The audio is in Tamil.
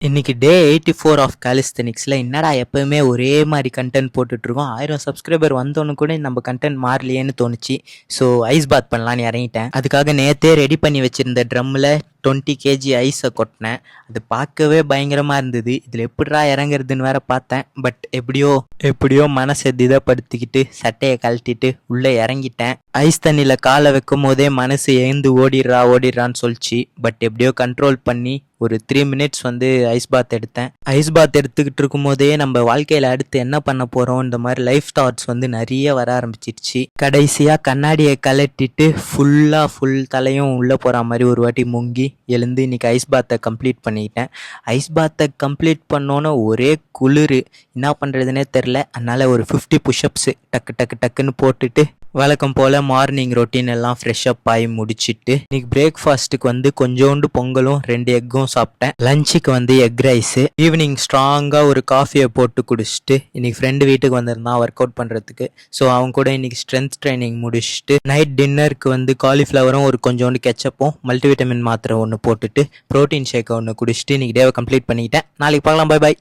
இன்னைக்கு டே 84 ஆஃப் காலிஸ்தெனிக்ஸில் என்னடா எப்பவுமே ஒரே மாதிரி கண்டென்ட் போட்டுட்ருக்கோம். 1000 சப்ஸ்கிரைபர் வந்தோன்னு கூட நம்ம கண்டென்ட் மாறலையேன்னு தோணுச்சு. ஸோ ஐஸ் பாத் பண்ணலான்னு இறங்கிட்டேன். அதுக்காக நேற்றே ரெடி பண்ணி வச்சுருந்த ட்ரம்மில் 20 கேஜி ஐஸை கொட்டினேன். அது பார்க்கவே பயங்கரமாக இருந்தது. இதில் எப்படிடா இறங்குறதுன்னு வேற பார்த்தேன். பட் எப்படியோ மனசை திடப்படுத்திக்கிட்டு சட்டையை கழட்டிட்டு உள்ளே இறங்கிட்டேன். ஐஸ் தண்ணியில் காலை வைக்கும் போதே மனசு எழுந்து ஓடிடுறான்னு சொல்லிச்சு. பட் எப்படியோ கண்ட்ரோல் பண்ணி ஒரு 3 மினிட்ஸ் ஐஸ் பாத் எடுத்தேன். ஐஸ் பாத் எடுத்துக்கிட்டு இருக்கும் போதே நம்ம வாழ்க்கையில் அடுத்து என்ன பண்ண போகிறோம், இந்த மாதிரி லைஃப் தாட்ஸ் நிறைய வர ஆரம்பிச்சிருச்சு. கடைசியாக கண்ணாடியை கலட்டிட்டு ஃபுல் தலையும் உள்ளே போகிற மாதிரி ஒரு வாட்டி முங்கி எழுந்து இன்னைக்கு ஐஸ் பாத்தை கம்ப்ளீட் பண்ணிக்கிட்டேன். ஐஸ் பாத்தை கம்ப்ளீட் பண்ணோன்னே ஒரே குளிர், என்ன பண்ணுறதுனே தெரில. அதனால் ஒரு 50 புஷ்அப்ஸு டக்குன்னு போட்டுட்டு வழக்கம் போல் மார்னிங் ரொட்டீன் எல்லாம் ஃப்ரெஷ்அப் ஆகி முடிச்சுட்டு இன்னைக்கு பிரேக்ஃபாஸ்ட்டுக்கு கொஞ்சோண்டு பொங்கலும் 2 எக்கும் சாப்பிட்டேன். லஞ்சுக்கு எக் ரைஸு. ஈவினிங் ஸ்ட்ராங்காக ஒரு காஃபியை போட்டு குடிச்சிட்டு இன்னைக்கு ஃப்ரெண்டு வீட்டுக்கு வந்திருந்தான் ஒர்க் அவுட் பண்ணுறதுக்கு. ஸோ அவங்க கூட இன்னைக்கு ஸ்ட்ரென்த் ட்ரைனிங் முடிச்சுட்டு நைட் டின்னருக்கு காலிஃப்ளவரும் ஒரு கொஞ்சோண்டு கெச்சப்பும் மல்டிவிட்டமின் மாத்திரை ஒன்று போட்டுட்டு ப்ரோட்டீன் ஷேக்கை ஒன்று குடிச்சிட்டு இன்னைக்கு டேவை கம்ப்ளீட் பண்ணிக்கிட்டேன். நாளைக்கு பார்க்கலாம். பை.